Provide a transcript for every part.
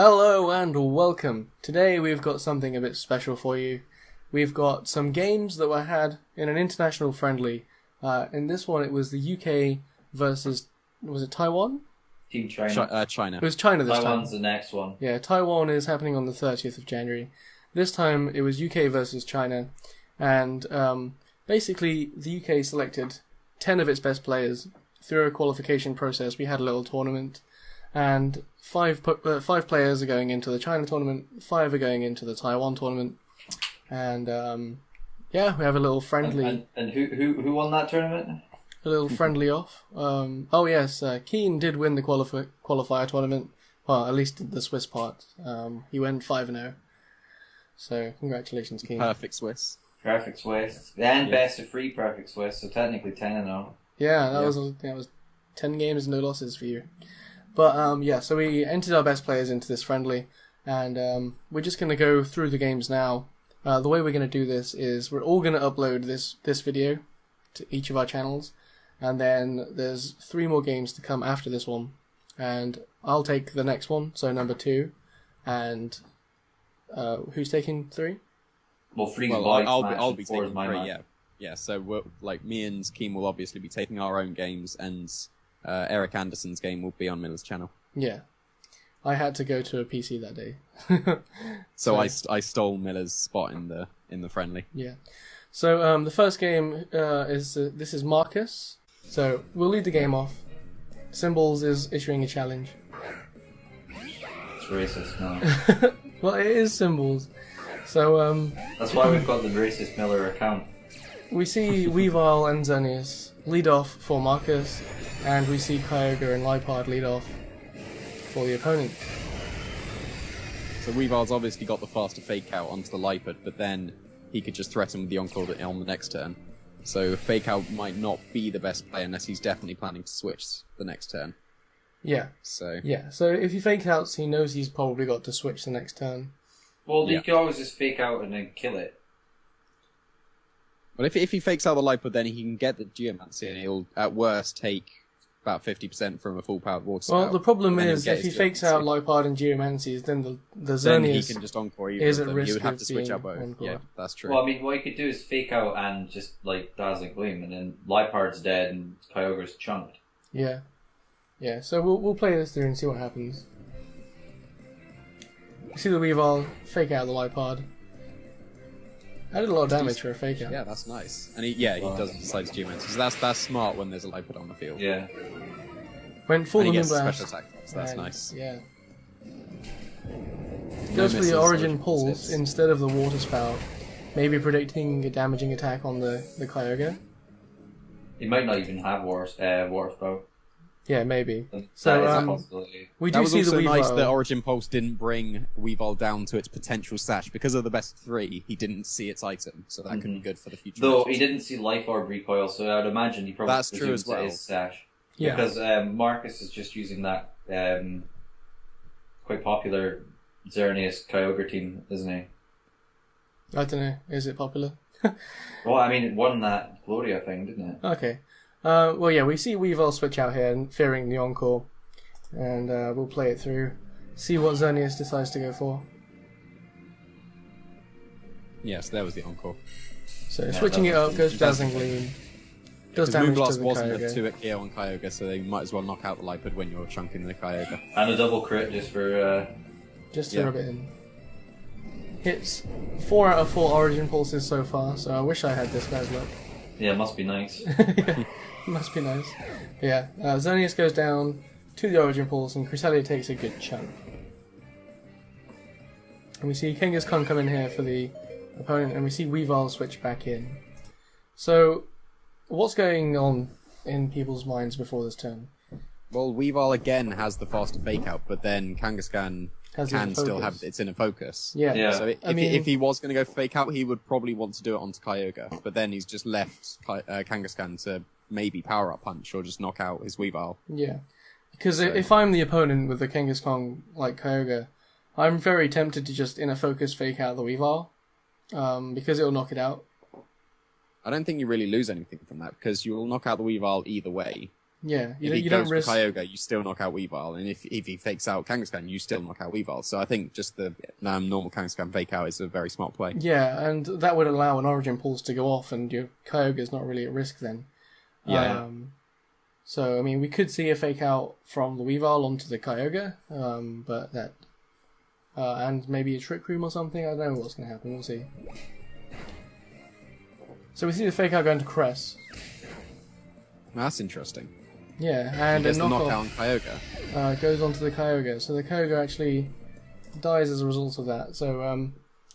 Hello and welcome. Today we've got something a bit special for you. We've got some games that were had in an international friendly. In this one it was the UK versus, was it Taiwan? Team China. China. It was China this time. Taiwan's the next one. Yeah, Taiwan is happening on the 30th of January. This time it was UK versus China. And basically the UK selected 10 of its best players through a qualification process. We had a little tournament. And five players are going into the China tournament, 5 are going into the Taiwan tournament, and yeah, we have a little friendly. And who won that tournament? A little friendly off. Oh yes, Kean did win the qualifier tournament. Well, at least the Swiss part. He went 5-0. So congratulations, Kean. Perfect Swiss. Perfect Swiss, and best of 3 perfect Swiss. So technically 10-0. Yeah, that was 10 games, no losses for you. But yeah, so we entered our best players into this friendly, and we're just going to go through the games now. The way we're going to do this is we're all going to upload this video to each of our channels, and then there's 3 more games to come after this one, and I'll take the next one, so number 2, and who's taking 3? Well, 3's I'll be taking 3, man. yeah. So me and Kean will obviously be taking our own games, and Eric Anderson's game will be on Miller's channel. Yeah. I had to go to a PC that day. so I stole Miller's spot in the friendly. Yeah. So the first game is this is Marcus. So we'll lead the game off. Symbols is issuing a challenge. It's racist, no. Well, it is Symbols. So that's why we've got the racist Miller account. We see Weavile and Xerneas lead off for Marcus, and we see Kyogre and Lipard lead off for the opponent. So Weavile's obviously got the faster fake out onto the Lipard, but then he could just threaten with the Encore on the next turn. So fake out might not be the best play unless he's definitely planning to switch the next turn. Yeah. So if he fake outs, he knows he's probably got to switch the next turn. Well, you can always just fake out and then kill it. Well, if he fakes out the Lipard, then he can get the Geomancy, and he'll, at worst, take about 50% from a full-powered water spout. Well, the problem is, if he fakes out Lipard and Geomancies, then the Xerneas then he can just Encore either is of at them. risk You would have of to switch being out both. Encore. Yeah, that's true. Well, I mean, what you could do is fake out and just, like, Dazzling Gleam, and then Lipard's dead and Kyogre's chunked. Yeah. Yeah, so we'll play this through and see what happens. You see the Weavile fake out the Lipard. I did a lot of damage for a fake out. Yeah, that's nice. And he does decide to Geomancy. So that's smart when there's a Lipard on the field. Yeah. Went full and he Moon gets Blast. special attack, so that's nice. Yeah. No Goes for misses, the Origin so Pulse hits. instead of the Water Spout. Maybe predicting a damaging attack on the Kyogre. He might not even have Water Spout. Yeah, maybe. That is So a possibility. we That do was see also the Weavile. nice that Origin Pulse didn't bring Weavile down to its potential stash. Because of the best 3, he didn't see its item, so that could be good for the future. Though matches. he didn't see Life Orb recoil, so I'd imagine he probably That's true as well. his stash. Yeah. Because Marcus is just using that quite popular Xerneas Kyogre team, isn't he? I don't know. Is it popular? Well, I mean, it won that Gloria thing, didn't it? Okay. Well, yeah, we see Weavile switch out here, and fearing the Encore, and we'll play it through. See what Xerneas decides to go for. Yes, there was the Encore. So Yeah, switching it up goes Dazzling Gleam. Does Because damage to Moonblast the wasn't a Kyogre. 2 at KO on Kyogre, so they might as well knock out the Lipard when you're chunking the Kyogre. And a double crit just for... Just to rub it in. Hits 4 out of 4 Origin Pulses so far, so I wish I had this guy's luck. Yeah, must be nice. Yeah, must be nice. Yeah, Xerneas goes down to the Origin Pulse, and Cresselia takes a good chunk. And we see Kangaskhan come in here for the opponent, and we see Weavile switch back in. So, what's going on in people's minds before this turn? Well, Weavile again has the faster fake out, but then Kangaskhan can still have its inner focus. Yeah. Yeah. So if he was going to go fake out, he would probably want to do it onto Kyogre, but then he's just left Kangaskhan to maybe power up punch or just knock out his Weavile. Yeah. Because if I'm the opponent with the Kangaskhan like Kyogre, I'm very tempted to just inner focus fake out the Weavile, because it'll knock it out. I don't think you really lose anything from that, because you will knock out the Weavile either way. Yeah, If he you don't goes risk. for Kyogre, you still knock out Weavile, and if he fakes out Kangaskhan, you still knock out Weavile. So I think just the normal Kangaskhan fake out is a very smart play. Yeah, and that would allow an Origin Pulse to go off, and your Kyogre's not really at risk then. Yeah. So, I mean, we could see a fake out from the Weavile onto the Kyogre, but that... and maybe a Trick Room or something, I don't know what's going to happen, we'll see. So we see the fake out going to Cress. That's interesting. Yeah, and He gets a the knockoff knockout on Kyogre. goes onto the Kyogre. So the Kyogre actually dies as a result of that. So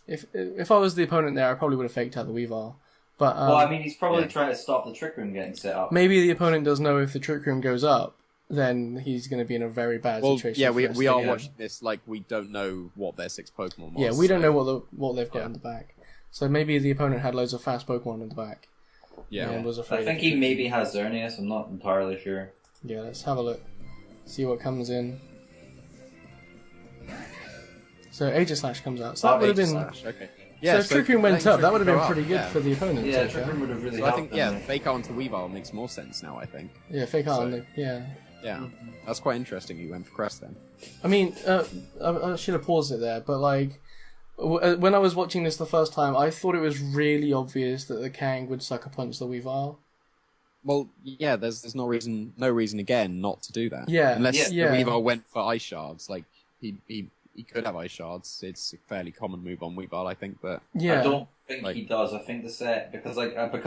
if I was the opponent there, I probably would have faked out the Weavile. But well, I mean, he's probably trying to stop the Trick Room getting set up. maybe the opponent does know if the Trick Room goes up, then he's going to be in a very bad situation. Yeah, for us we to are get. watching this like we don't know what their 6 Pokemon was. Yeah, we don't know what they've got Yeah. in the back. So maybe the opponent had loads of fast Pokemon in the back. Yeah. And was afraid I think of he it. maybe has Xerneas, I'm not entirely sure. Yeah, let's have a look. See what comes in. So Aegislash comes out. So that would have been... Okay. So if Trick Room went up, that would have been pretty good yeah. for the opponent. Yeah, to Trick show. Room would have really So I helped think, them. the fake out onto Weavile makes more sense now, I think. Yeah, fake out. So- Yeah. Yeah. That's quite interesting you went for Crest then. I mean, I should have paused it there, but like, when I was watching this the first time, I thought it was really obvious that the Kang would sucker punch the Weavile. Well, yeah, there's no reason again not to do that. Yeah, Unless yeah. the Weavile went for Ice Shards, like he could have Ice Shards. It's a fairly common move on Weavile, I think, but Yeah. I don't think Like- he does. I think the set, because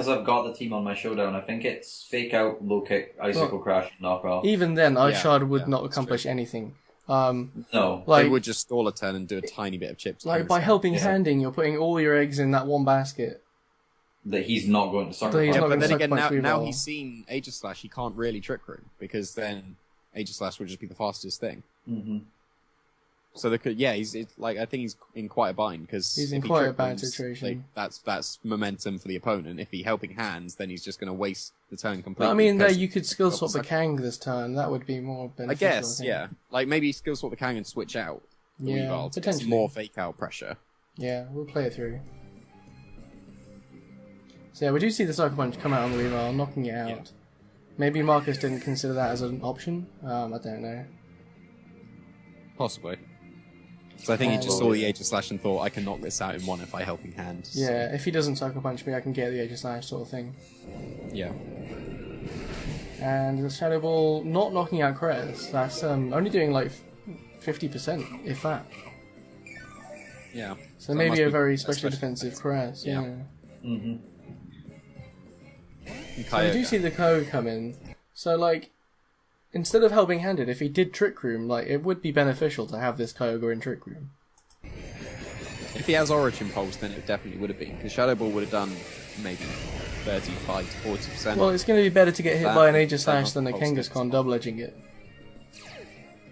I've got the team on my showdown, I think it's fake out, low kick, icicle crash, knock off. Even then, Ice Yeah, Shard would yeah, not that's accomplish anything. No. Like, they would just stall a turn and do a tiny bit of chips. like by helping Yeah. handing, you're putting all your eggs in that one basket. That he's not going to sucker That he's punch. not But gonna then sucker again, punch now Weavile. he's seen Aegislash, he can't really Trick Room, because then Aegislash would just be the fastest thing. Mm-hmm. So I think he's in quite a bind, because He's in if he quite a Trick bad Rooms, situation. that's momentum for the opponent. If he helping hands, then he's just going to waste the turn completely. But I mean, there because- you could skill swap the sucker. Kang this turn. That would be more I beneficial. guess, think. yeah. Like maybe skill swap the Kang and switch out the Yeah, Weavile to get some potentially. more fake out pressure. Yeah, we'll play it through. So yeah, we do see the Sucker Punch come out on the Weavile, knocking it out. Yeah. Maybe Marcus didn't consider that as an option. I don't know. Possibly. So I think he just saw the Aegislash and thought, I can knock this out in one if I helping hand. So, Yeah, if he doesn't Sucker Punch me, I can get the Aegislash sort of thing. yeah. And the Shadow Ball not knocking out Krez. That's only doing like 50%, if that. Yeah. So that maybe must a be very a specially special defensive defense. Krez. Yeah. Yeah. Mm-hmm. So we do see the Ko come in. So like, instead of helping handed, if he did Trick Room, like it would be beneficial to have this Kyogre in Trick Room. If he has Origin Pulse, then it definitely would have been, because Shadow Ball would have done maybe 35 to 40%. Well, it's going to be better to get hit That- by an that Aegislash than a Pulse gets Kangaskhan double edging it.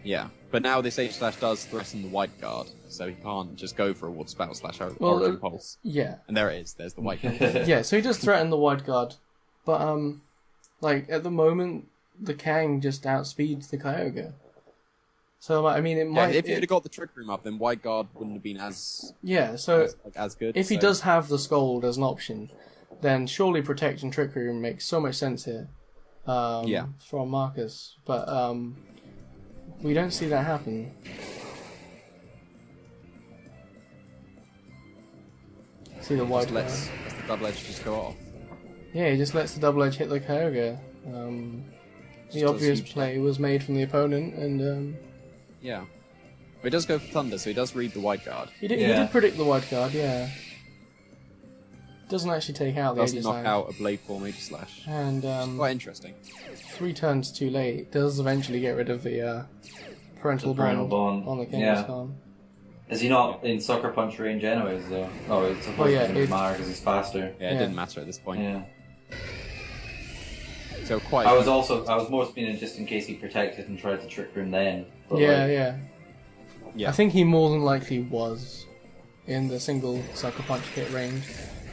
Yeah, but now this Aegislash does threaten the White Guard, so he can't just go for a Water Spout slash Origin Pulse. Yeah. And there it is, there's the White Guard. Yeah, so he does threaten the Wide Guard, but like at the moment, the Kang just outspeeds the Kyogre. So I mean, it Yeah, might. if he had got the Trick Room up, then White Guard wouldn't have been as So as good. if he so- does have the Scold as an option, then surely Protect and Trick Room makes so much sense here. Yeah. From Marcus, but we don't see that happen. See the Wide just Guard. lets the double edge just go off. Yeah, he just lets the double edge hit the Kyogre. The does obvious huge play was made from the opponent, and Yeah. But he does go for Thunder, so he does read the White Guard. he did Yeah. predict the Wide Guard, yeah. Doesn't actually take out the Doesn't knock Aegislash. out a Blade Form Aegislash. And Quite interesting. 3 turns too late does eventually get rid of the parental The parental bond bond, on the yeah. Kangaskhan. Is he not in Sucker Punch range anyways, though? Oh, it's supposed Oh, yeah, to it- matter because he's faster. Yeah, it Yeah. didn't matter at this point. Yeah. So quite. I was more spinning just in case he protected and tried to Trick Room then. But Yeah, like, yeah. Yeah. I think he more than likely was in the single Sucker Punch hit range.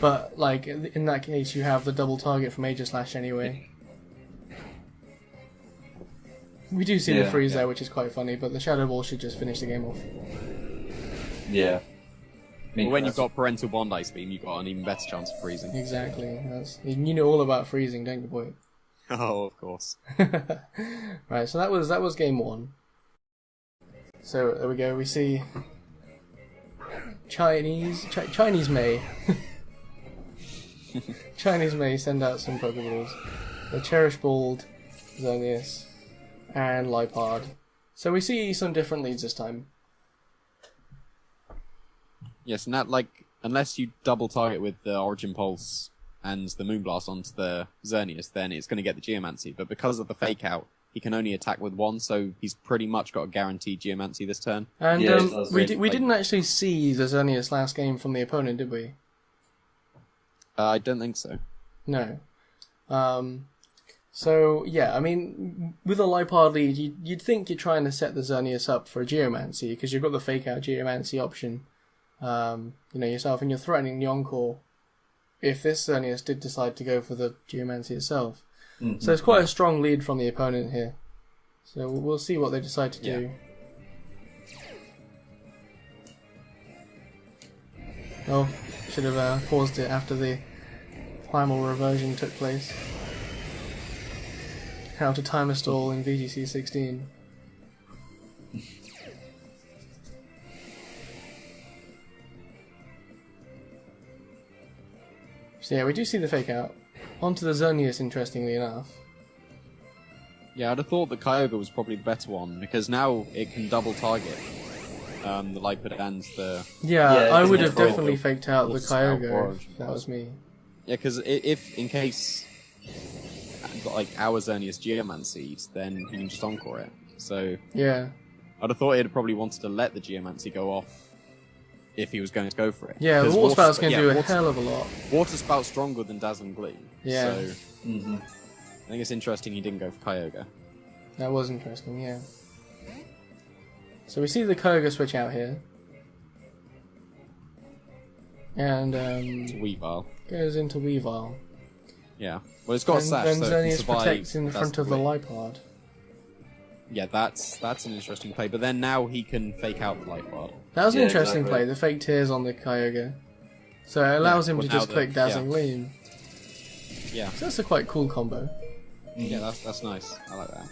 But, like, in that case, you have the double target from Aegislash anyway. We do see the Yeah, freeze yeah. there, which is quite funny, but the Shadow Ball should just finish the game off. Yeah. I mean, But when you've that's- got Parental Bond Ice Beam, you've got an even better chance of freezing. Exactly. You know all about freezing, don't you, boy? Oh, of course. Right, so that was game 1. So there we go. We see Chinese May. Chinese May send out some Pokeballs. The Cherish Bald, Xerneas, and Lipard. So we see some different leads this time. Yes, and that, unless you double target with the Origin Pulse and the Moonblast onto the Xerneas, then it's going to get the Geomancy. But because of the Fake Out, he can only attack with 1, so he's pretty much got a guaranteed Geomancy this turn. And we didn't actually see the Xerneas last game from the opponent, did we? I don't think so. No. So, yeah, I mean, with a Lipard lead, you'd think you're trying to set the Xerneas up for a Geomancy, because you've got the Fake Out Geomancy option, yourself, and you're threatening the Encore if this Xerneas did decide to go for the Geomancy itself. Mm-hmm. So it's quite a strong lead from the opponent here. So we'll see what they decide to do. Oh, should have paused it after the primal reversion took place. How to time a stall in VGC'16. So yeah, we do see the Fake Out. Onto the Xerneas, interestingly enough. Yeah, I'd have thought the Kyogre was probably the better one, because now it can double target the Lipard and the... Yeah, I would have definitely faked out the Kyogre if that was me. Yeah, because if, in case, our Xerneas Geomancy, then you can just Encore it. So, yeah, I'd have thought he'd probably wanted to let the Geomancy go off if he was going to go for it. Yeah, the Water Spout's going to do a hell of a lot. Water Spout's stronger than Dazzling Gleam. Yeah. So, I think it's interesting he didn't go for Kyogre. That was interesting, yeah. So we see the Kyogre switch out here. And, It's Weavile. goes into Weavile. Yeah. Well, it's got a Sash, then so it can Xerneas survive protects in front of the Lipard. Yeah, that's an interesting play. But then now he can fake out the Lipard. That was an interesting play, the fake tears on the Kyogre. So it allows him to just click Dazzling Gleam. Yeah. So that's a quite cool combo. Yeah, that's nice. I like that.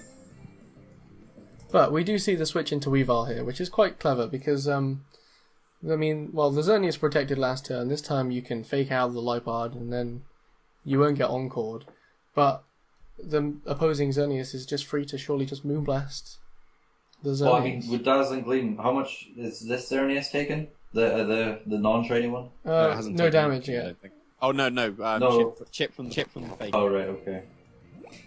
But we do see the switch into Weavile here, which is quite clever because, the Xerneas protected last turn. This time you can fake out the Lipard and then you won't get Encored. But the opposing Xerneas is just free to surely just Moonblast the Xerneas. Well, I mean, with Dazzling Gleam, how much is this Xerneas taken? The non-training one? No damage yet. Oh no. No. Chip from the fake. Oh right, okay.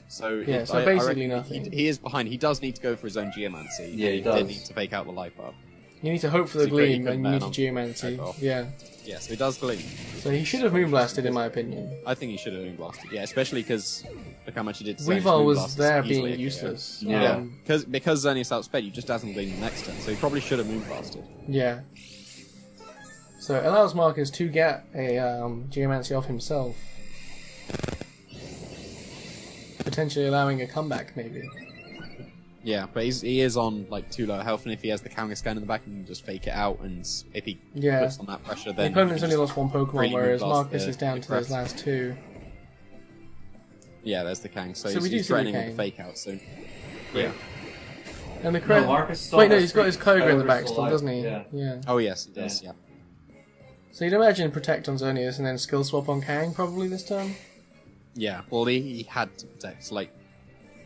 So yeah, so basically nothing. He is behind. He does need to go for his own Geomancy. Yeah, he does. Did need to fake out the Lipard. You need to hope for the Gleam and you need to Geomancy. Yeah. Yeah, so he does Gleam. So he should have Moonblasted, in my opinion. I think he should have Moonblasted. Yeah, especially because look how much he did to Weavile was there being useless. Yeah. Because Xerneas outsped you, just doesn't Gleam the next turn. So he probably should have Moonblasted. Yeah. So it allows Marcus to get a Geomancy off himself. Potentially allowing a comeback, maybe. Yeah, but he is on too low health, and if he has the Kangaskhan in the back, he can just fake it out, and if he puts on that pressure, then the opponent's only lost one Pokemon, really whereas Marcus is down to those last two. Yeah, there's the Kang, so we do he's see the threatening with Kang. the fake out, so yeah. And the Marcus wait, no, he's got his Kyogre in the back still, doesn't he? Yeah. Oh yes, he does. Yeah. So you'd imagine Protect on Xerneas and then Skill Swap on Kang probably this turn. Yeah. Well, he had to Protect.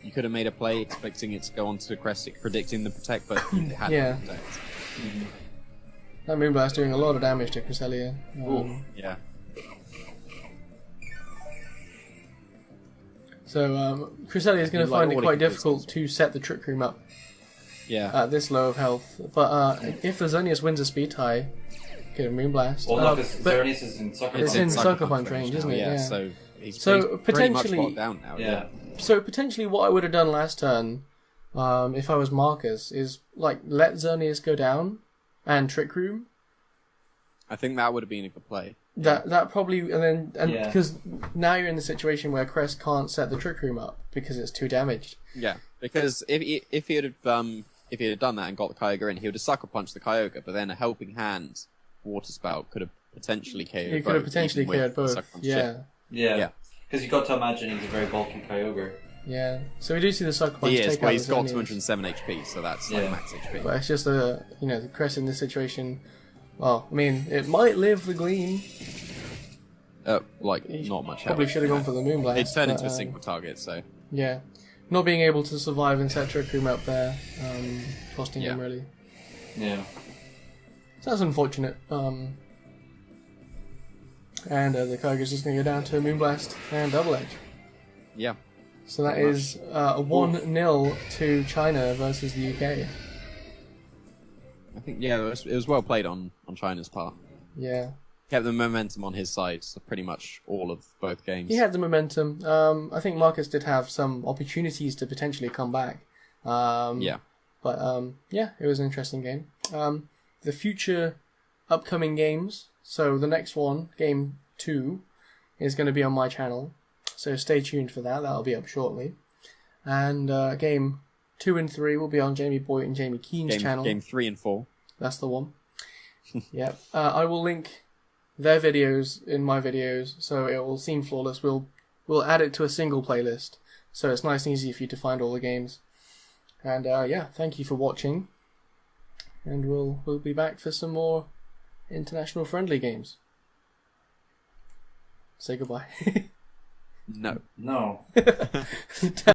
You could have made a play expecting it to go on to Crescent, predicting the Protect, but you had to Protect. Mm-hmm. That Moonblast doing a lot of damage to Cresselia. Yeah. So Cresselia is going to find it quite difficult to set the Trick Room up at this low of health. But if the Xerneas wins a speed tie, get a Moonblast. Well, no, because Xerneas is in Sucker Punch. It's in Sucker Punch range, isn't it? Yeah, so he's potentially pretty much locked down now. Yeah. So potentially what I would have done last turn, if I was Marcus, is let Xerneas go down and Trick Room. I think that would have been a good play. That probably because now you're in the situation where Crest can't set the Trick Room up because it's too damaged. Yeah, because if he had done that and got the Kyogre in, he would have Sucker Punched the Kyogre, but then a Helping Hand Water Spout could have potentially KO'd both. He could have potentially KO'd both. Yeah. Because you've got to imagine he's a very bulky Kyogre. Yeah. So we do see the Sucker Punch He is, take but out he's the got Xenians. 207 HP, so that's like Yeah. max HP. But it's just the Crest in this situation. Well, I mean, it might live the Gleam. Like, not much help. Probably should have gone for the Moonblast. It turned but, into a single target, so... Yeah. Not being able to survive etc. Kuma up there, costing him Yeah. really. Yeah. So that's unfortunate. And the Kaiger's just going to go down to a Moonblast and Double Edge. Yeah. So that is a 1-0 to China versus the UK. I think, yeah, it was well played on China's part. Yeah. Kept the momentum on his side for pretty much all of both games. He had the momentum. I think Marcus did have some opportunities to potentially come back. Yeah. But yeah, it was an interesting game. The future upcoming games. So the next one, game 2, is going to be on my channel. So stay tuned for that. That'll be up shortly. And game 2 and 3 will be on Jamie Boyt and Jamie Kean's channel. Game 3 and 4. That's the one. Yeah. I will link their videos in my videos, so it will seem flawless. We'll add it to a single playlist, so it's nice and easy for you to find all the games. And yeah, thank you for watching, and we'll be back for some more international friendly games. Say goodbye. No. No.